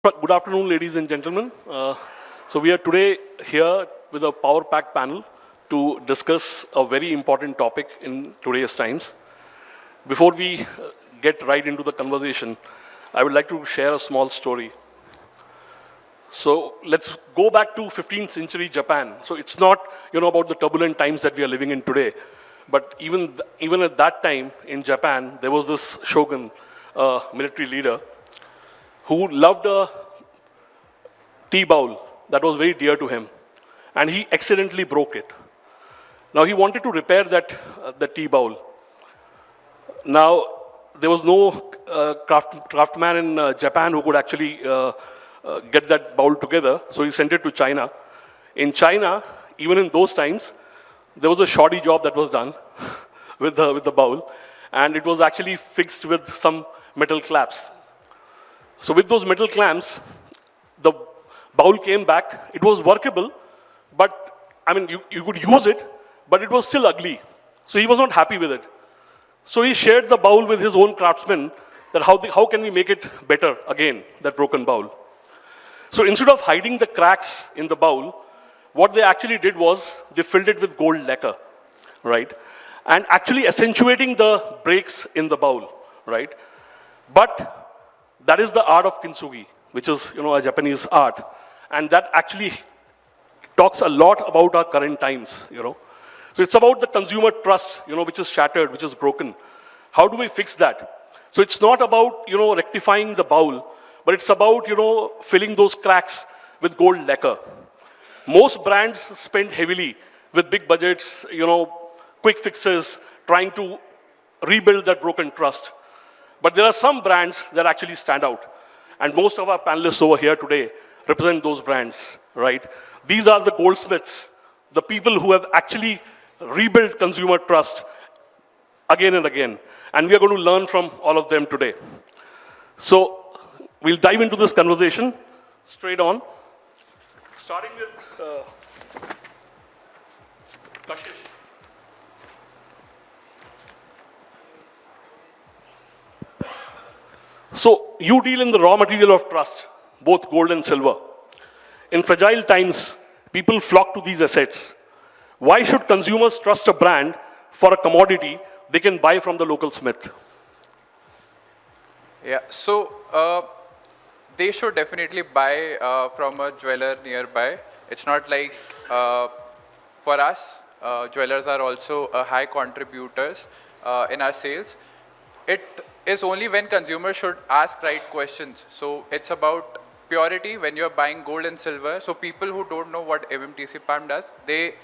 Good afternoon, ladies and gentlemen. So we are today here with a power pack panel to discuss a very important topic in today's times. Before we get right into the conversation, I would like to share a small story. So let's go back to 15th century Japan. So it's not about the turbulent times that we are living in today, but even at that time in Japan, there was this shogun, military leader, who loved a tea bowl that was very dear to him, and he accidentally broke it. Now he wanted to repair the tea bowl. Now there was no craftsman in Japan who could actually get that bowl together, so he sent it to China. In China, even in those times, there was a shoddy job that was done with the bowl, and it was actually fixed with some metal clamps. So with those metal clamps, the bowl came back. It was workable, but I mean, you could use it, but it was still ugly. So he was not happy with it. So he shared the bowl with his own craftsmen that how can we make it better again, that broken bowl. So instead of hiding the cracks in the bowl, what they actually did was they filled it with gold lacquer, right? And actually accentuating the breaks in the bowl, right? But that is the art of kintsugi, which is a Japanese art, and that actually talks a lot about our current times. So it's about the consumer trust, which is shattered, which is broken. How do we fix that? So it's not about rectifying the bowl, but it's about filling those cracks with gold lacquer. Most brands spend heavily with big budgets, quick fixes, trying to rebuild that broken trust. But there are some brands that actually stand out. And most of our panelists over here today represent those brands, right? These are the goldsmiths, the people who have actually rebuilt consumer trust again and again. And we are going to learn from all of them today. So we'll dive into this conversation straight on, starting with Kashish. So you deal in the raw material of trust, both gold and silver. In fragile times, people flock to these assets. Why should consumers trust a brand for a commodity they can buy from the local smith? Yeah, so they should definitely buy from a jeweler nearby. It's not like for us, jewelers are also high contributors in our sales. It is only when consumers should ask right questions. So it's about purity when you're buying gold and silver. So people who don't know what MMTC-PAMP does, they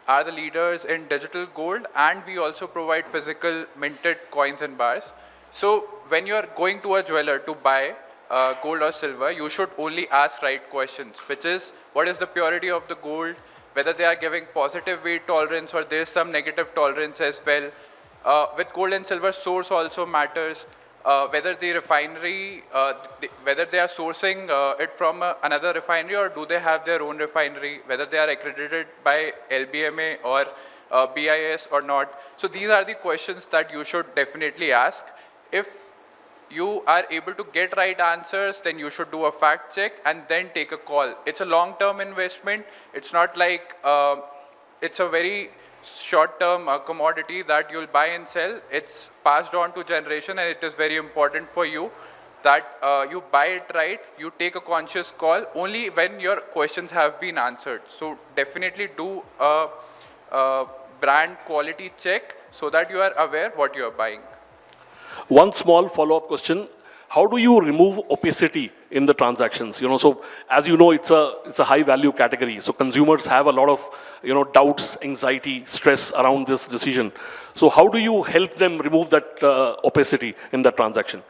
are the leaders in digital gold, and we also provide physical minted coins and bars. So when you're going to a jeweler to buy gold or silver, you should only ask right questions, which is what is the purity of the gold, whether they are giving positive weight tolerance or there's some negative tolerance as well. With gold and silver, source also matters. Whether the refinery, whether they are sourcing it from another refinery or do they have their own refinery, whether they are accredited by LBMA or BIS or not. So these are the questions that you should definitely ask. If you are able to get right answers, then you should do a fact check and then take a call. It's a long-term investment. It's not like it's a very short-term commodity that you'll buy and sell. It's passed on to generation, and it is very important for you that you buy it right, you take a conscious call only when your questions have been answered. So definitely do a brand quality check so that you are aware what you are buying. One small follow-up question. How do you remove opacity in the transactions? So as you know, it's a high-value category. So consumers have a lot of doubts, anxiety, stress around this decision. So how do you help them remove that opacity in the transaction?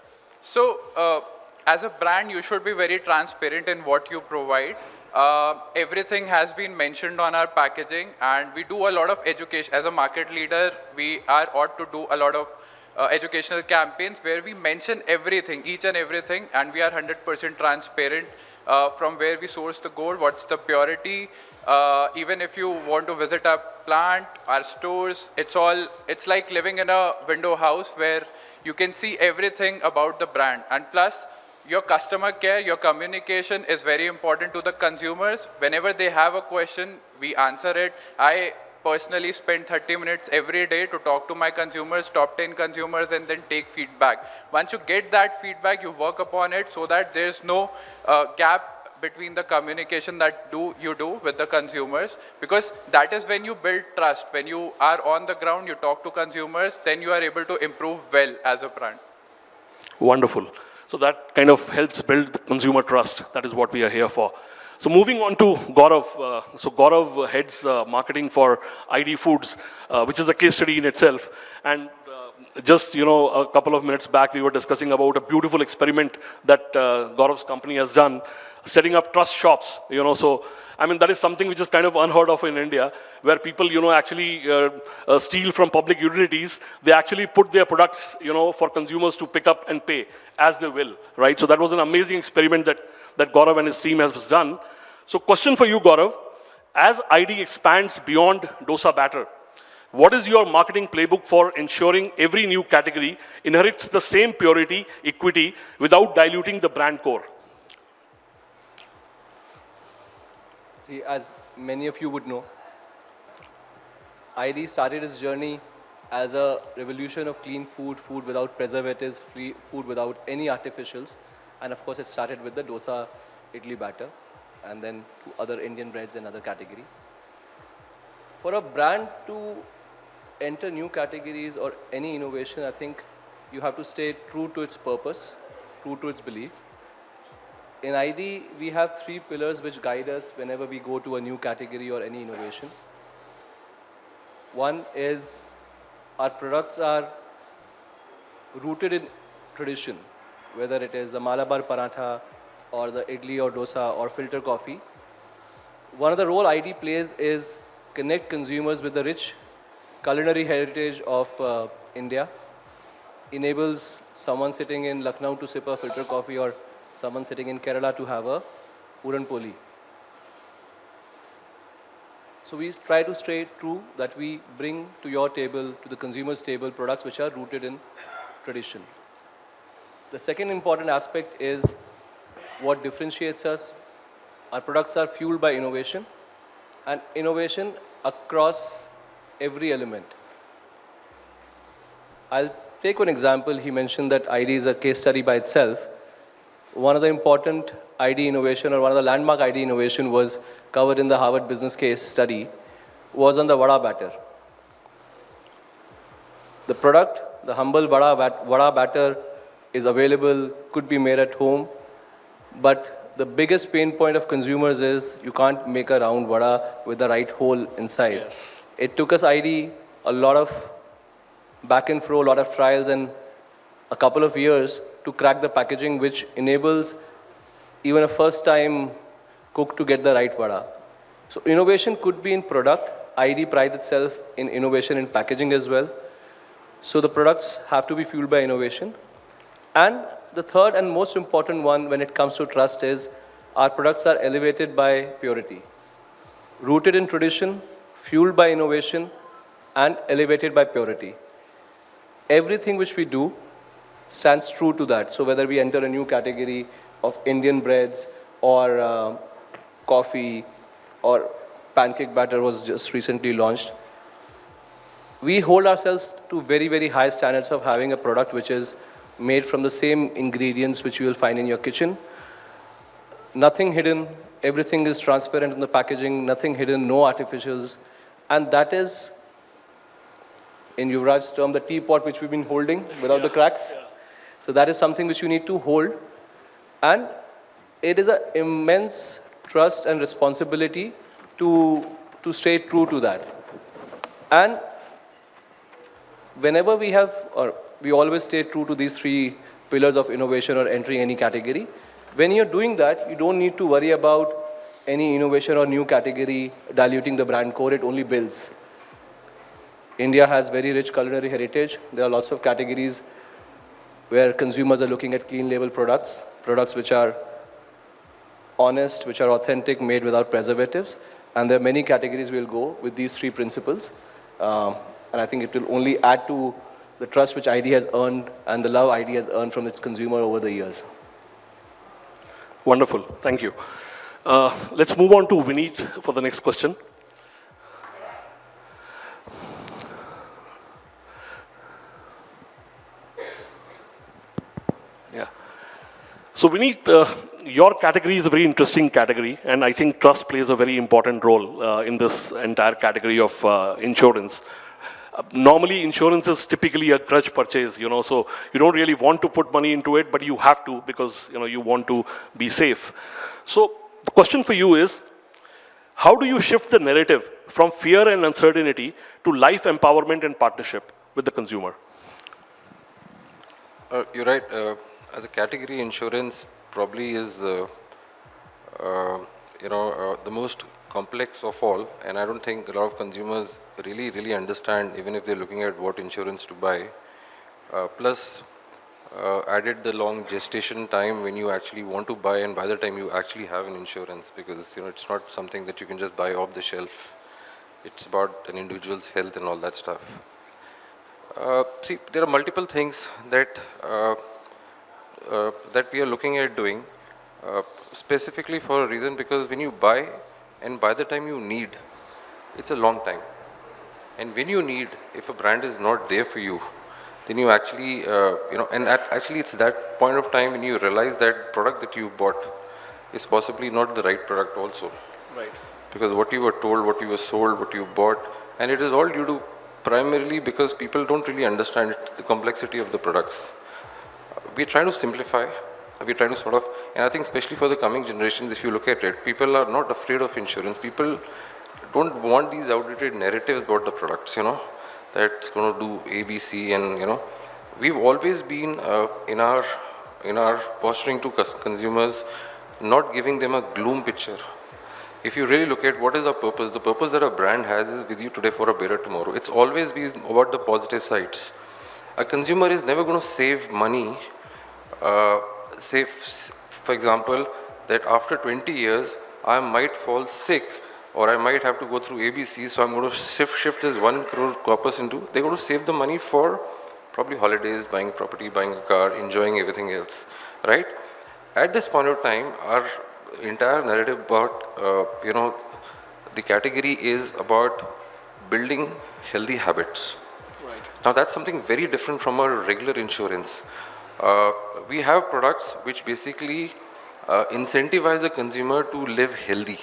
So as a brand, you should be very transparent in what you provide. Everything has been mentioned on our packaging, and we do a lot of education. As a market leader, we are ought to do a lot of educational campaigns where we mention everything, each and everything, and we are 100% transparent from where we source the gold, what's the purity. Even if you want to visit our plant, our stores, it's like living in a window house where you can see everything about the brand. And plus, your customer care, your communication is very important to the consumers. Whenever they have a question, we answer it. I personally spend 30 minutes every day to talk to my consumers, top 10 consumers, and then take feedback. Once you get that feedback, you work upon it so that there's no gap between the communication that you do with the consumers, because that is when you build trust. When you are on the ground, you talk to consumers, then you are able to improve well as a brand. Wonderful. So that kind of helps build the consumer trust. That is what we are here for. So moving on to Gaurav. So Gaurav heads marketing for ID Foods, which is a case study in itself. And just, a couple of minutes back, we were discussing about a beautiful experiment that Gaurav's company has done, setting up trust shops, so, I mean, that is something which is kind of unheard of in India, where people, actually steal from public utilities. They actually put their products, for consumers to pick up and pay as they will, right? So that was an amazing experiment that Gaurav and his team has done. So question for you, Gaurav, as ID expands beyond dosa batter, what is your marketing playbook for ensuring every new category inherits the same purity, equity, without diluting the brand core? See, as many of you would know, ID started its journey as a revolution of clean food, food without preservatives, free food without any artificials. And of course, it started with the dosa idli batter, and then to other Indian breads and other category. For a brand to enter new categories or any innovation, I think you have to stay true to its purpose, true to its belief. In ID, we have 3 pillars which guide us whenever we go to a new category or any innovation. One is our products are rooted in tradition, whether it is a Malabar paratha or the idli or dosa or filter coffee. One of the role ID plays is connect consumers with the rich culinary heritage of India, enables someone sitting in Lucknow to sip a filter coffee or someone sitting in Kerala to have a Puran Poli. So we try to stay true that we bring to your table, to the consumer's table, products which are rooted in tradition. The second important aspect is what differentiates us. Our products are fueled by innovation, and innovation across every element. I'll take one example. He mentioned that ID is a case study by itself. One of the important ID innovation, or one of the landmark ID innovation, was covered in the Harvard Business Case study, was on the vada batter. The product, the humble vada batter, is available, could be made at home, but the biggest pain point of consumers is you can't make a round vada with the right hole inside. Yes. It took us ID a lot of back and fro, a lot of trials, and a couple of years to crack the packaging, which enables even a first-time cook to get the right vada. So innovation could be in product. ID prides itself in innovation in packaging as well. So the products have to be fueled by innovation. And the third and most important one when it comes to trust is our products are elevated by purity. Rooted in tradition, fueled by innovation, and elevated by purity. Everything which we do stands true to that. So whether we enter a new category of Indian breads or coffee or pancake batter was just recently launched, we hold ourselves to very, very high standards of having a product which is made from the same ingredients which you will find in your kitchen. Nothing hidden, everything is transparent in the packaging, nothing hidden, no artificials. And that is, in Yuvraj's term, the teapot which we've been holding without the cracks. Yeah. So that is something which you need to hold. And it is an immense trust and responsibility to stay true to that. And whenever we have, or we always stay true to these 3 pillars of innovation or entering any category. When you're doing that, you don't need to worry about any innovation or new category diluting the brand core. It only builds. India has very rich culinary heritage. There are lots of categories where consumers are looking at clean label products, products which are honest, which are authentic, made without preservatives. And there are many categories we'll go with these 3 principles. And I think it will only add to the trust which ID has earned and the love ID has earned from its consumer over the years. Wonderful. Thank you. Let's move on to Vineet for the next question. Yeah. So Vineet, your category is a very interesting category, and I think trust plays a very important role in this entire category of insurance. Normally, insurance is typically a grudge purchase, so you don't really want to put money into it, but you have to because, you want to be safe. So the question for you is, how do you shift the narrative from fear and uncertainty to life empowerment and partnership with the consumer? You're right. As a category, insurance probably is, the most complex of all, and I don't think a lot of consumers really understand, even if they're looking at what insurance to buy. Plus, added the long gestation time when you actually want to buy, and by the time you actually have an insurance, because it's not something that you can just buy off the shelf. It's about an individual's health and all that stuff. See, there are multiple things that that we are looking at doing, specifically for a reason, because when you buy and by the time you need, it's a long time. And when you need, if a brand is not there for you, then you actually, actually it's that point of time when you realize that product that you bought is possibly not the right product also. Right. Because what you were told, what you were sold, what you bought, and it is all due to primarily because people don't really understand it, the complexity of the products. We're trying to simplify, we're trying to sort of, and I think especially for the coming generations, if you look at it, people are not afraid of insurance. People don't want these outdated narratives about the products, that's going to do A, B, C, and we've always been in our posturing to consumers, not giving them a gloom picture. If you really look at what is our purpose, the purpose that a brand has is with you today for a better tomorrow. It's always been about the positive sides. A consumer is never going to save money, say, for example, that after 20 years, I might fall sick, or I might have to go through ABC, so I'm going to shift this 1 crore corpus into, they're going to save the money for probably holidays, buying property, buying a car, enjoying everything else, right? At this point of time, our entire narrative about, the category is about building healthy habits. Right. Now that's something very different from our regular insurance. We have products which basically incentivize the consumer to live healthy.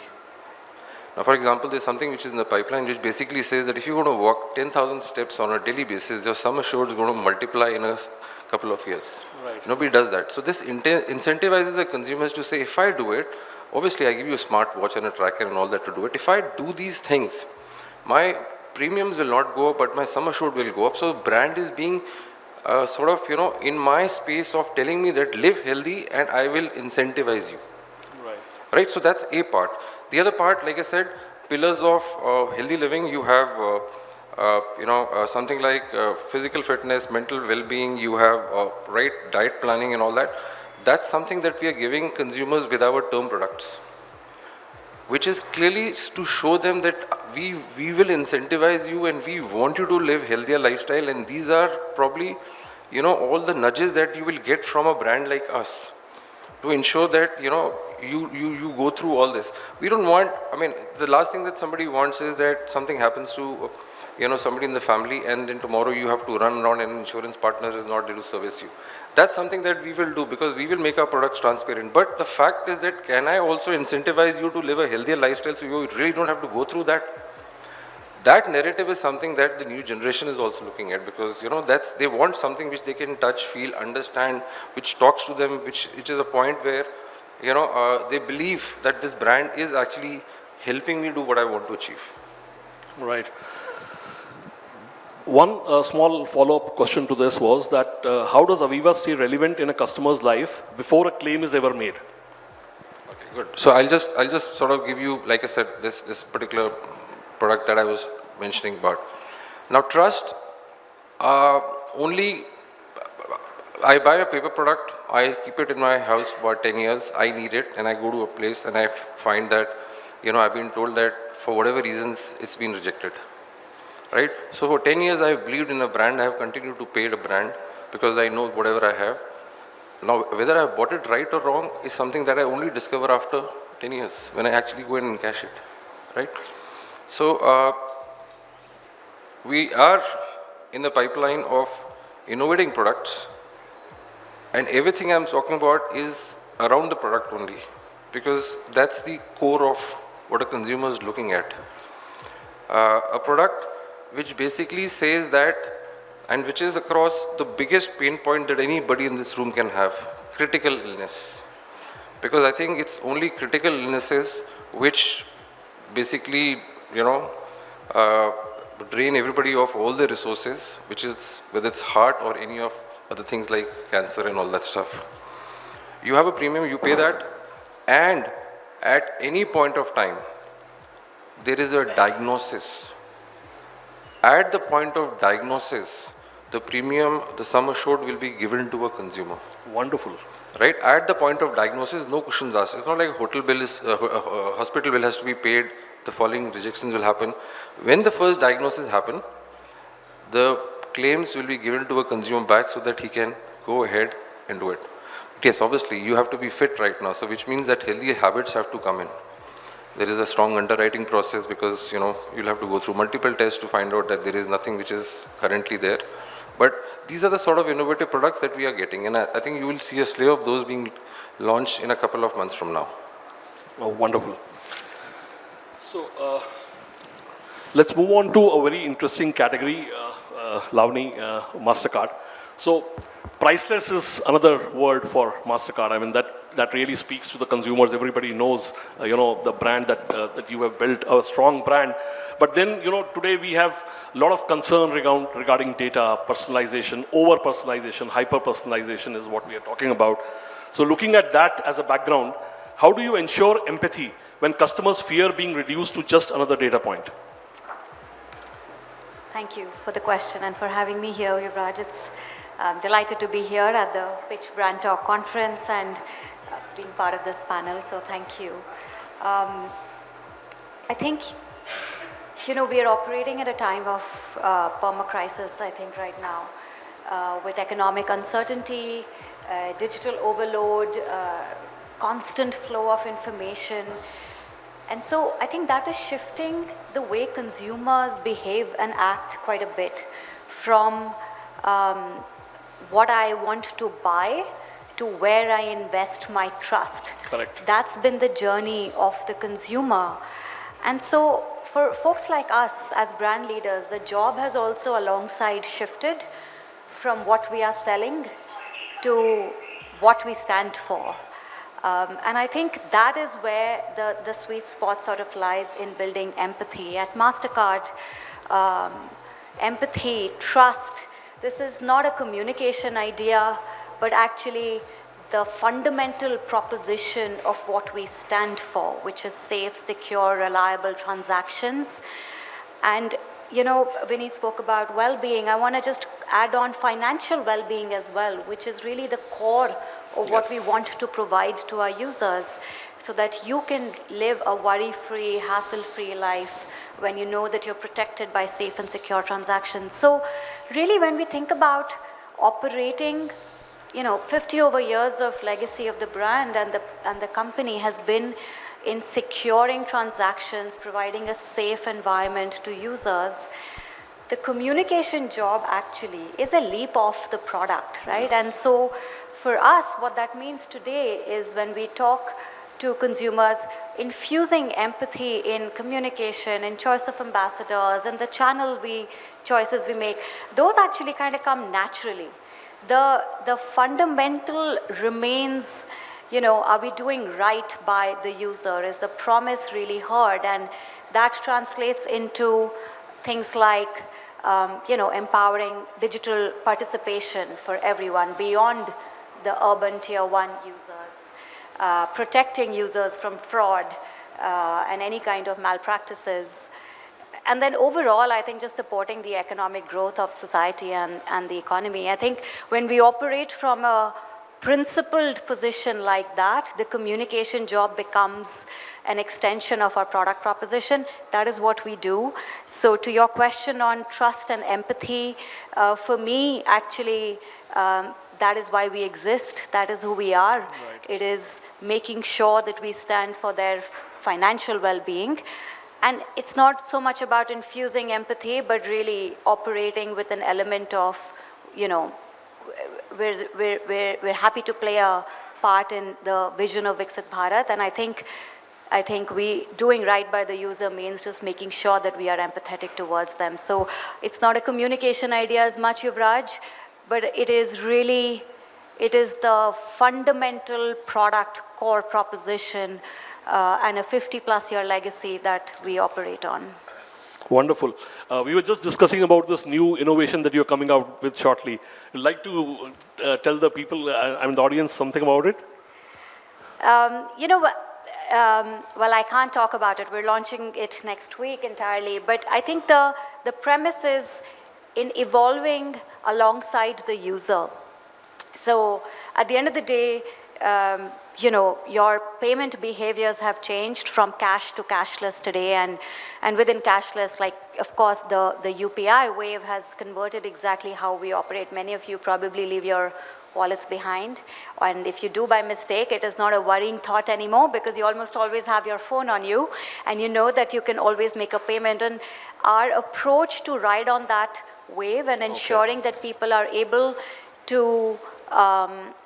Now, for example, there's something which is in the pipeline which basically says that if you're going to walk 10,000 steps on a daily basis, your sum assured is going to multiply in a couple of years. Right. Nobody does that. So this incentivizes the consumers to say, if I do it, obviously I give you a smart watch and a tracker and all that to do it. If I do these things, my premiums will not go up, but my sum assured will go up. So brand is being sort of, in my space of telling me that live healthy and I will incentivize you. Right. Right, so that's a part. The other part, like I said, pillars of healthy living, you have something like physical fitness, mental well-being, you have right diet planning and all that. That's something that we are giving consumers with our term products, which is clearly to show them that we will incentivize you and we want you to live healthier lifestyle, and these are probably, all the nudges that you will get from a brand like us to ensure that, you go through all this. We don't want, the last thing that somebody wants is that something happens to, somebody in the family, and then tomorrow you have to run around and insurance partner is not there to service you. That's something that we will do because we will make our products transparent. But the fact is that can I also incentivize you to live a healthier lifestyle so you really don't have to go through that? That narrative is something that the new generation is also looking at, because they want something which they can touch, feel, understand, which talks to them, which is a point where they believe that this brand is actually helping me do what I want to achieve. Right. One small follow-up question to this was that how does Aviva stay relevant in a customer's life before a claim is ever made? Okay, good. So I'll just sort of give you, like I said, this particular product that I was mentioning about. Now trust, only I buy a paper product, I keep it in my house for 10 years, I need it, and I go to a place and I find that, I've been told that for whatever reasons it's been rejected. Right? So for 10 years I've believed in a brand, I have continued to pay the brand because I know whatever I have. Now, whether I bought it right or wrong is something that I only discover after 10 years when I actually go in and cash it, right? So we are in the pipeline of innovating products, and everything I'm talking about is around the product only, because that's the core of what a consumer is looking at. A product which basically says that, and which is across the biggest pain point that anybody in this room can have, critical illness. Because I think it's only critical illnesses which basically, drain everybody of all their resources, which is whether it's heart or any of other things like cancer and all that stuff. You have a premium, you pay that, and at any point of time, there is a diagnosis. At the point of diagnosis, the premium, the sum assured will be given to a consumer. Wonderful. Right? At the point of diagnosis, no questions asked. It's not like hotel bill is, hospital bill has to be paid, the following rejections will happen. When the first diagnosis happen, the claims will be given to a consumer back so that he can go ahead and do it. But yes, obviously, you have to be fit right now, so which means that healthy habits have to come in. There is a strong underwriting process because, you'll have to go through multiple tests to find out that there is nothing which is currently there. But these are the sort of innovative products that we are getting, and I think you will see a slew of those being launched in a couple of months from now. Oh, wonderful. So let's move on to a very interesting category, Lavani, Mastercard. So priceless is another word for Mastercard. I mean, that really speaks to the consumers. Everybody knows, the brand that you have built, a strong brand. But then, today we have a lot of concern regarding data, personalization, over-personalization, hyper-personalization is what we are talking about. So looking at that as a background, how do you ensure empathy when customers fear being reduced to just another data point? Thank you for the question and for having me here, Yuvraj. It's delighted to be here at the Pitch Brand Talk conference and being part of this panel, so thank you. I think, we are operating at a time of perma-crisis, I think, right now, with economic uncertainty, digital overload, constant flow of information. And so I think that is shifting the way consumers behave and act quite a bit from what I want to buy to where I invest my trust. Correct. That's been the journey of the consumer. And so for folks like us as brand leaders, the job has also alongside shifted from what we are selling to what we stand for. And I think that is where the sweet spot sort of lies in building empathy. At Mastercard, empathy, trust, this is not a communication idea, but actually the fundamental proposition of what we stand for, which is safe, secure, reliable transactions. And, Vineet spoke about well-being. I want to just add on financial well-being as well, which is really the core of what we want to provide to our users so that you can live a worry-free, hassle-free life when you know that you're protected by safe and secure transactions. So really when we think about operating, 50 over years of legacy of the brand and the company has been in securing transactions, providing a safe environment to users. The communication job actually is a leap off the product, right? Yes. And so for us, what that means today is when we talk to consumers, infusing empathy in communication, in choice of ambassadors, and the choices we make, those actually kind of come naturally. The fundamental remains, are we doing right by the user? Is the promise really heard? And that translates into things like, empowering digital participation for everyone beyond the urban tier 1 users, protecting users from fraud and any kind of malpractices. And then overall, I think just supporting the economic growth of society and the economy. I think when we operate from a principled position like that, the communication job becomes an extension of our product proposition. That is what we do. So to your question on trust and empathy, for me, actually, that is why we exist. That is who we are. It is making sure that we stand for their financial well-being. And it's not so much about infusing empathy, but really operating with an element of, you know, we're happy to play a part in the vision of Viksit Bharat. And I think we doing right by the user means just making sure that we are empathetic towards them. So it's not a communication idea as much, Yuvraj, but it is the fundamental product core proposition and a 50+ year legacy that we operate on. Wonderful. We were just discussing about this new innovation that you're coming out with shortly. You'd like to tell the people, the audience, something about it? You know what? Well, I can't talk about it. We're launching it next week entirely. But I think the premise is in evolving alongside the user. So at the end of the day, you know, your payment behaviors have changed from cash to cashless today, and within cashless, like, of course, the UPI wave has converted exactly how we operate. Many of you probably leave your wallets behind, and if you do by mistake, it is not a worrying thought anymore because you almost always have your phone on you, and you know that you can always make a payment. And our approach to ride on that wave and ensuring that people are able to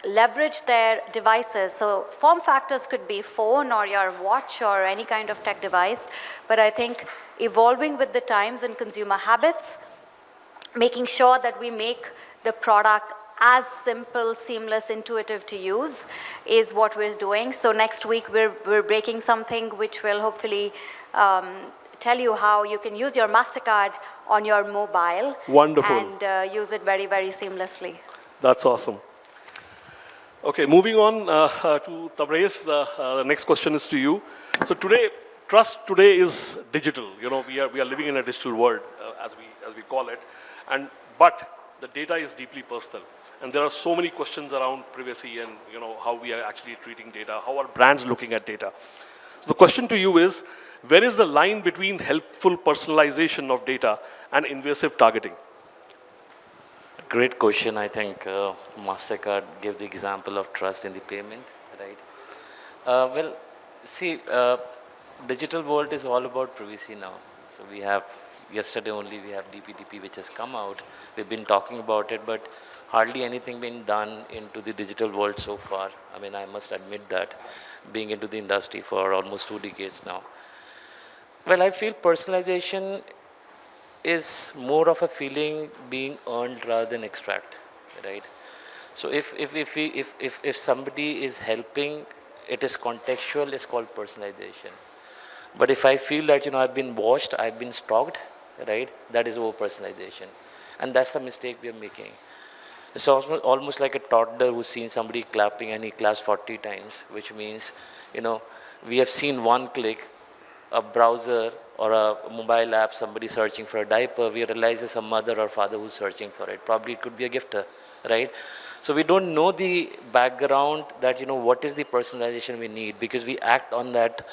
leverage their devices. So form factors could be phone or your watch or any kind of tech device, but I think evolving with the times and consumer habits, making sure that we make the product as simple, seamless, intuitive to use is what we're doing. So next week we're breaking something which will hopefully tell you how you can use your Mastercard on your mobile. Wonderful. And use it very, very seamlessly. That's awesome. Okay, moving on to Tabrez. The next question is to you. So today, trust today is digital. You know, we are living in a digital world, as we call it, but the data is deeply personal, and there are so many questions around privacy and, you know, how we are actually treating data, how are brands looking at data. So the question to you is, where is the line between helpful personalization of data and invasive targeting? Great question. I think Mastercard gave the example of trust in the payment, right? Well, see, digital world is all about privacy now. So we have, yesterday only we have DPDP which has come out. We've been talking about it, but hardly anything been done into the digital world so far. I mean, I must admit that, being into the industry for almost 2 decades now. Well, I feel personalization is more of a feeling being earned rather than extract, right? So if somebody is helping, it is contextual, it's called personalization. But if I feel that, you know, I've been watched, I've been stalked, right, that is over personalization. And that's the mistake we are making. It's almost like a toddler who's seen somebody clapping and he claps 40 times, which means, you know, we have seen one click, a browser or a mobile app, somebody searching for a diaper, we realize it's a mother or father who's searching for it. Probably it could be a gifter, right? So we don't know the background that, you know, what is the personalization we need, because we act on that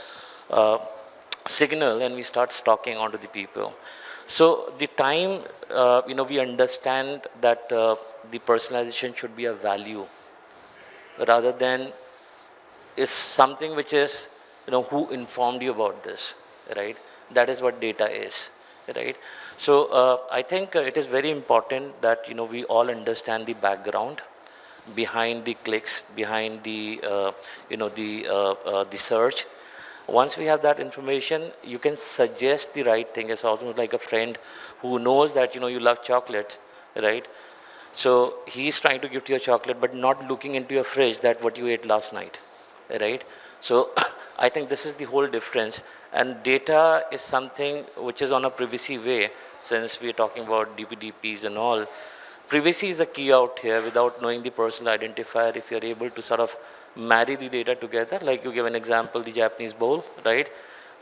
signal and we start stalking onto the people. So the time, you know, we understand that the personalization should be a value rather than is something which is, you know, who informed you about this, right? That is what data is, right? So I think it is very important that, you know, we all understand the background behind the clicks, behind the, you know, the search. Once we have that information, you can suggest the right thing. It's almost like a friend who knows that, you know, you love chocolate, right? So he's trying to gift you a chocolate, but not looking into your fridge that what you ate last night, right? So I think this is the whole difference. And data is something which is on a privacy way, since we're talking about DPDPs and all. Privacy is a key out here. Without knowing the personal identifier, if you're able to sort of marry the data together, like you give an example, the Japanese bowl, right?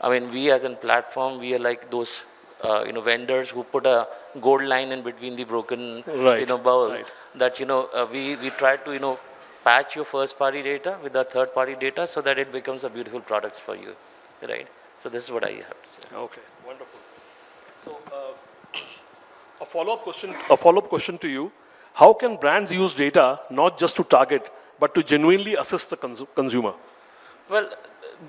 I mean, we as a platform, we are like those, you know, vendors who put a gold line in between the broken, you know, bowl. Right. That, you know, we try to, you know, patch your first-party data with the third-party data so that it becomes a beautiful product for you, right? So this is what I have to say. Okay, wonderful. So a follow-up question to you. How can brands use data not just to target, but to genuinely assist the consumer? Well,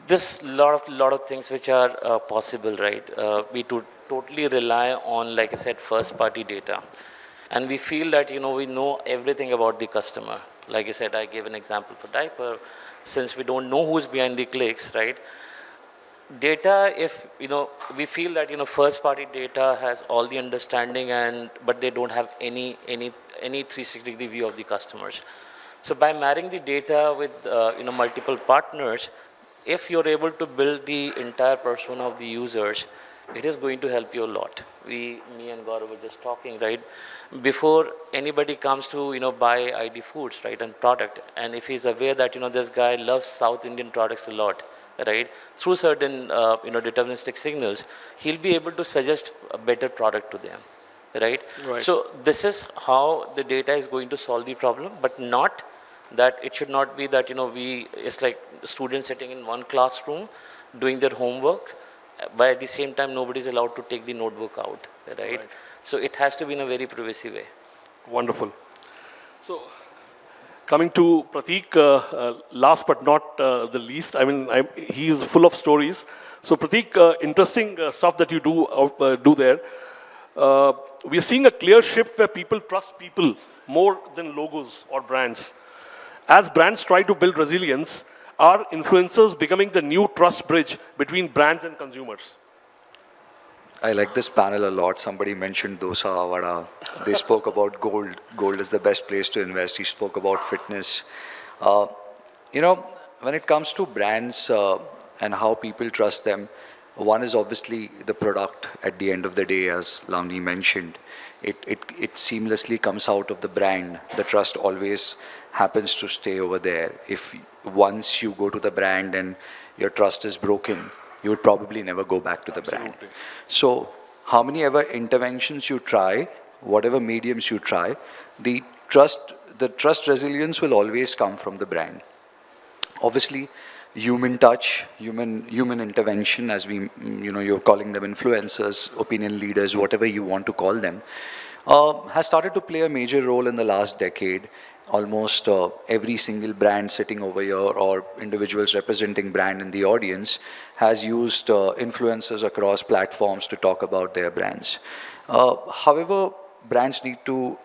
there's lot of things which are possible, right? We totally rely on, like I said, first-party data, and we feel that we know everything about the customer. Like I said, I gave an example for diaper. Since we don't know who's behind the clicks, right? Data, if we feel that first-party data has all the understanding, but they don't have any 360-degree view of the customers. So by marrying the data with multiple partners, if you're able to build the entire persona of the users, it is going to help you a lot. Me and Gaurav were just talking, right? Before anybody comes to buy ID Foods, right, and product, and if he's aware that this guy loves South Indian products a lot, right, through certain deterministic signals, he'll be able to suggest a better product to them, right? So this is how the data is going to solve the problem, but not that it should not be that it's like students sitting in one classroom doing their homework, but at the same time nobody is allowed to take the notebook out, right? So it has to be in a very privacy way. Wonderful. So coming to Prateek, last but not the least, he is full of stories. So Prateek, interesting stuff that you do there. We are seeing a clear shift where people trust people more than logos or brands. As brands try to build resilience, are influencers becoming the new trust bridge between brands and consumers? I like this panel a lot. Somebody mentioned dosa, vada. They spoke about gold. Gold is the best place to invest. He spoke about fitness. When it comes to brands and how people trust them, one is obviously the product at the end of the day, as Lavani mentioned. It seamlessly comes out of the brand. The trust always happens to stay over there. If once you go to the brand and your trust is broken, you would probably never go back to the brand. So how many ever interventions you try, whatever mediums you try, the trust resilience will always come from the brand. Obviously, human touch, human intervention, as you're calling them influencers, opinion leaders, whatever you want to call them, has started to play a major role in the last decade. Almost every single brand sitting over here or individuals representing brand in the audience has used influencers across platforms to talk about their brands. However, brands need to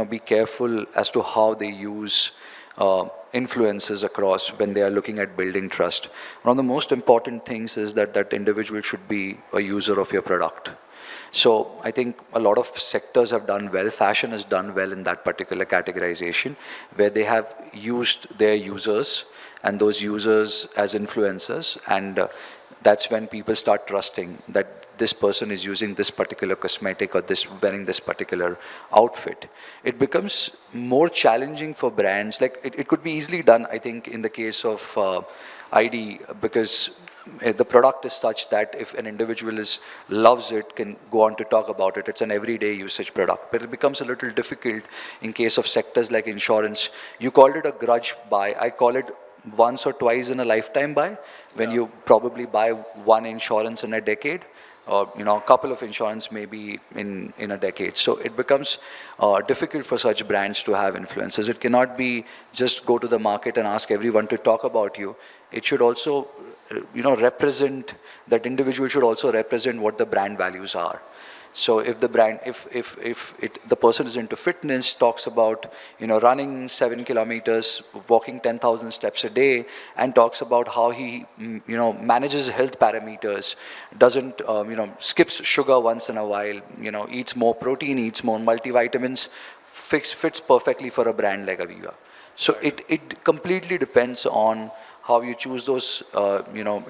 be careful as to how they use influences across when they are looking at building trust. One of the most important things is that that individual should be a user of your product. So I think a lot of sectors have done well. Fashion has done well in that particular categorization, where they have used their users and those users as influencers, and that's when people start trusting that this person is using this particular cosmetic or wearing this particular outfit. It becomes more challenging for brands. Like it could be easily done, I think, in the case of ID, because the product is such that if an individual loves it, can go on to talk about it. It's an everyday usage product. But it becomes a little difficult in case of sectors like insurance. You called it a grudge buy. I call it once or twice in a lifetime buy, when you probably buy one insurance in a decade, or a couple of insurance maybe in a decade. So it becomes difficult for such brands to have influencers. It cannot be just go to the market and ask everyone to talk about you. It should also represent, that individual should also represent what the brand values are. So if the brand, the person is into fitness, talks about running 7 kilometers, walking 10,000 steps a day, and talks about how he manages health parameters, doesn't skips sugar once in a while, eats more protein, eats more multivitamins, fits perfectly for a brand like Aviva. So it completely depends on how you choose those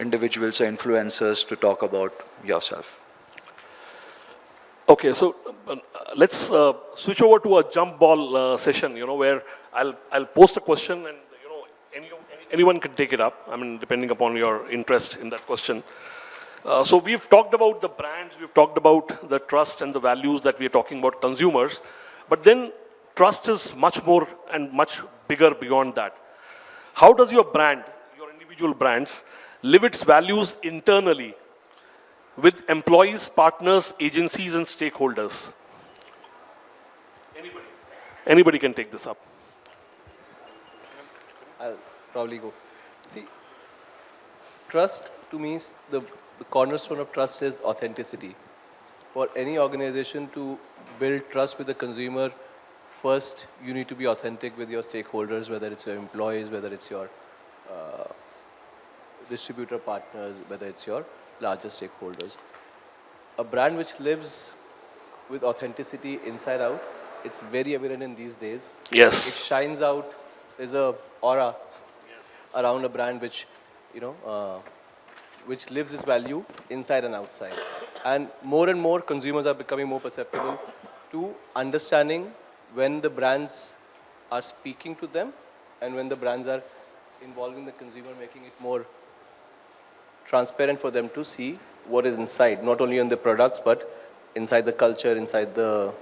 individuals or influencers to talk about yourself. Okay, so let's switch over to a jump ball session, where I'll post a question and anyone can take it up. Depending upon your interest in that question. So we've talked about the brands, we've talked about the trust and the values that we are talking about consumers, but then trust is much more and much bigger beyond that. How does your brand, your individual brands, live its values internally with employees, partners, agencies, and stakeholders? Anybody? Anybody can take this up. I'll probably go. See, trust to me, the cornerstone of trust is authenticity. For any organization to build trust with the consumer, first you need to be authentic with your stakeholders, whether it's your employees, whether it's your distributor partners, whether it's your larger stakeholders. A brand which lives with authenticity inside out, it's very evident in these days. Yes. It shines out. There's a aura around a brand which, which lives its value inside and outside. And more consumers are becoming more perceptible to understanding when the brands are speaking to them and when the brands are involving the consumer, making it more transparent for them to see what is inside, not only on the products, but inside the culture, inside the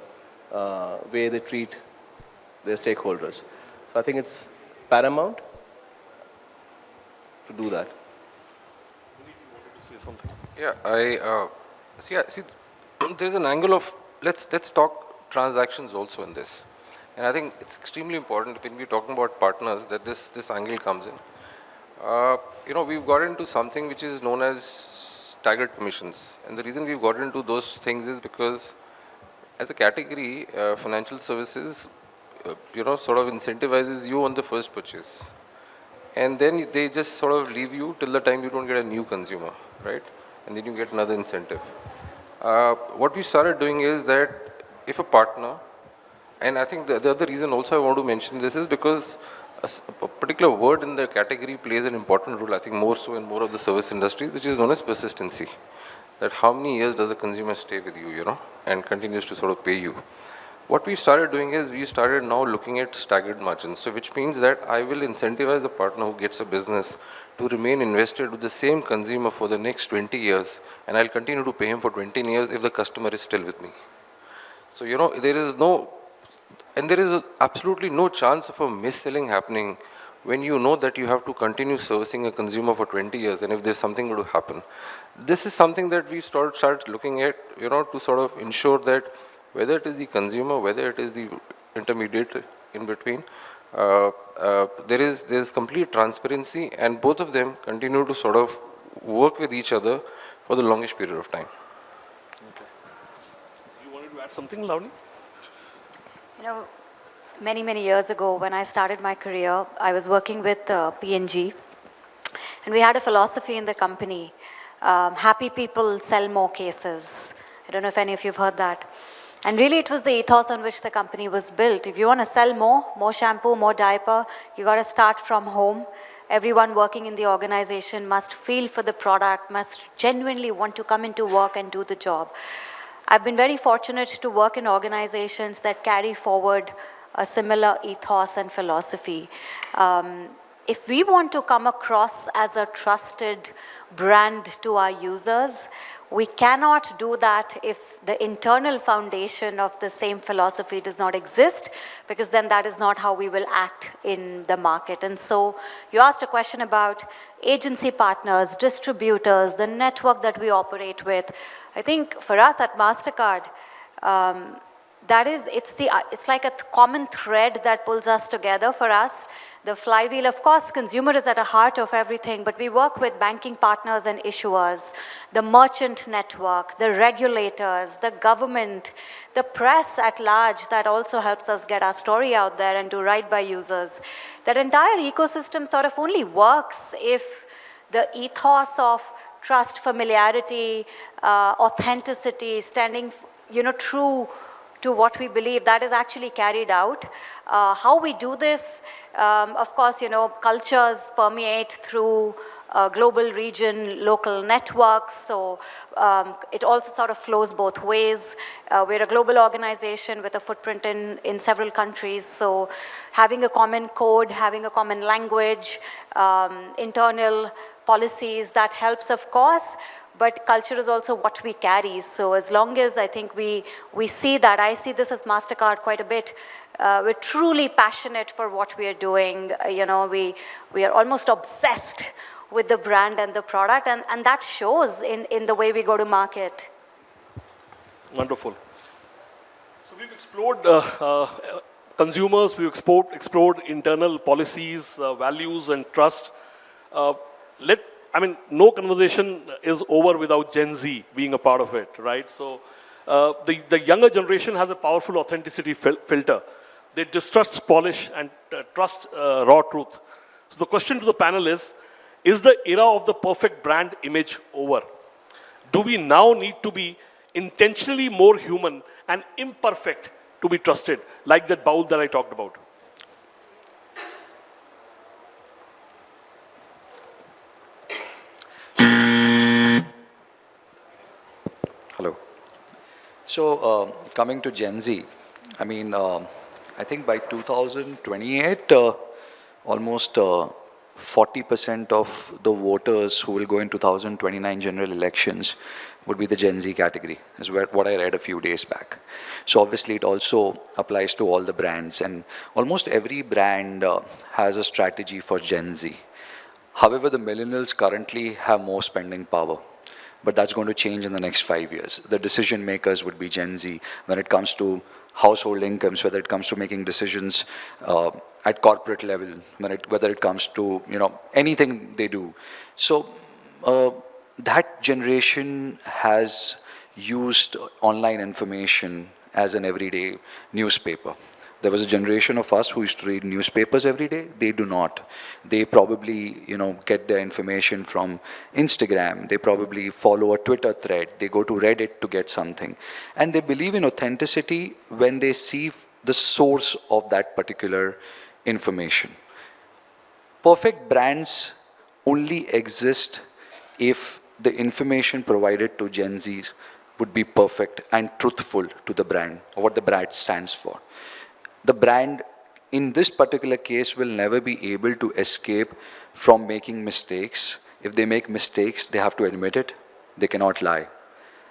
way they treat their stakeholders. So I think it's paramount to do that. Yeah, see, there's an angle of, let's talk transactions also in this. And I think it's extremely important when we're talking about partners that this angle comes in. We've got into something which is known as staggered commissions. And the reason we've got into those things is because as a category, financial services, sort of incentivizes you on the first purchase. And then they just sort of leave you till the time you don't get a new consumer, right? And then you get another incentive. What we started doing is that if a partner, and I think the other reason also I want to mention this is because a particular word in the category plays an important role, I think more so in more of the service industry, which is known as persistency. That how many years does a consumer stay with you, and continues to sort of pay you. What we started doing is we started now looking at staggered margins, so which means that I will incentivize the partner who gets a business to remain invested with the same consumer for the next 20 years, and I'll continue to pay him for 20 years if the customer is still with me. So, there is absolutely no chance of a mis-selling happening when you know that you have to continue servicing a consumer for 20 years and if there's something going to happen. This is something that we started looking at, to sort of ensure that whether it is the consumer, whether it is the intermediate in between, there is complete transparency and both of them continue to sort of work with each other for the longest period of time. Okay. You wanted to add something, Lavani? Many years ago when I started my career, I was working with P&G, and we had a philosophy in the company, happy people sell more cases. I don't know if any of you have heard that. And really it was the ethos on which the company was built. If you want to sell more shampoo, more diaper, you got to start from home. Everyone working in the organization must feel for the product, must genuinely want to come into work and do the job. I've been very fortunate to work in organizations that carry forward a similar ethos and philosophy. If we want to come across as a trusted brand to our users, we cannot do that if the internal foundation of the same philosophy does not exist, because then that is not how we will act in the market. And so you asked a question about agency partners, distributors, the network that we operate with. I think for us at Mastercard, it's like a common thread that pulls us together for us. The flywheel, of course, consumer is at the heart of everything, but we work with banking partners and issuers, the merchant network, the regulators, the government, the press at large that also helps us get our story out there and do right by users. That entire ecosystem sort of only works if the ethos of trust, familiarity, authenticity, standing, true to what we believe, that is actually carried out. How we do this, of course, cultures permeate through global, region, local networks, so it also sort of flows both ways. We're a global organization with a footprint in several countries, so having a common code, having a common language, internal policies, that helps, of course, but culture is also what we carry. So as long as I think we see that, I see this as Mastercard quite a bit, we're truly passionate for what we are doing. We are almost obsessed with the brand and the product, and that shows in the way we go to market. Wonderful. So we've explored consumers, we've explored internal policies, values, and trust. No conversation is over without Gen Z being a part of it, right? So the younger generation has a powerful authenticity filter. They distrust polish and trust raw truth. So the question to the panel is the era of the perfect brand image over? Do we now need to be intentionally more human and imperfect to be trusted, like that bowl that I talked about? Hello. So coming to Gen Z, I mean, I think by 2028, almost 40% of the voters who will go in 2029 general elections would be the Gen Z category, is what I read a few days back. So obviously it also applies to all the brands, and almost every brand has a strategy for Gen Z. However, the millennials currently have more spending power, but that's going to change in the next 5 years. The decision makers would be Gen Z when it comes to household incomes, whether it comes to making decisions at corporate level, whether it comes to anything they do. So that generation has used online information as an everyday newspaper. There was a generation of us who used to read newspapers every day. They do not. They probably, get their information from Instagram. They probably follow a Twitter thread. They go to Reddit to get something. And they believe in authenticity when they see the source of that particular information. Perfect brands only exist if the information provided to Gen Zs would be perfect and truthful to the brand, or what the brand stands for. The brand, in this particular case, will never be able to escape from making mistakes. If they make mistakes, they have to admit it. They cannot lie.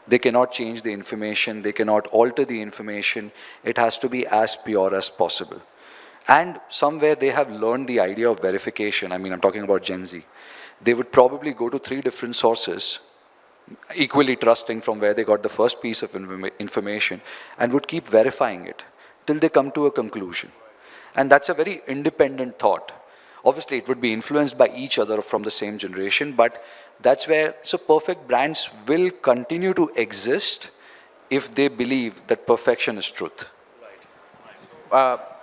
They cannot change the information. They cannot alter the information. It has to be as pure as possible. And somewhere they have learned the idea of verification. I mean, I'm talking about Gen Z. They would probably go to 3 different sources, equally trusting from where they got the first piece of information, and would keep verifying it till they come to a conclusion. And that's a very independent thought. Obviously, it would be influenced by each other from the same generation, but that's where, so perfect brands will continue to exist if they believe that perfection is truth.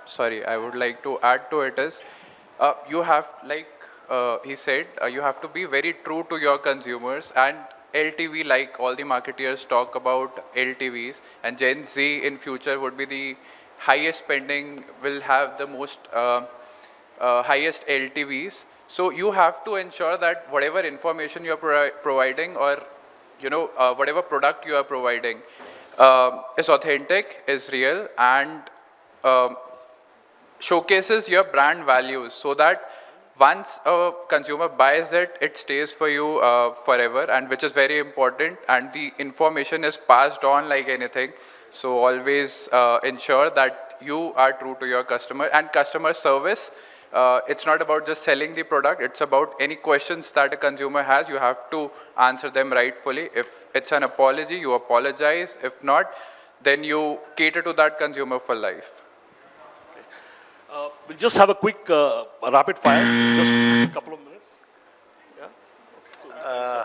Sorry, I would like to add to it is, you have, like he said, you have to be very true to your consumers, and LTV, like all the marketeers talk about LTVs, and Gen Z in future would be the highest spending, will have the most highest LTVs. So you have to ensure that whatever information you are providing, or whatever product you are providing is authentic, is real, and showcases your brand values, so that once a consumer buys it, it stays for you forever, and which is very important, and the information is passed on like anything. So always ensure that you are true to your customer. And customer service, it's not about just selling the product, it's about any questions that a consumer has, you have to answer them rightfully. If it's an apology, you apologize. If not, then you cater to that consumer for life. We'll just have a quick rapid fire, just a couple of minutes. Yeah? Okay. So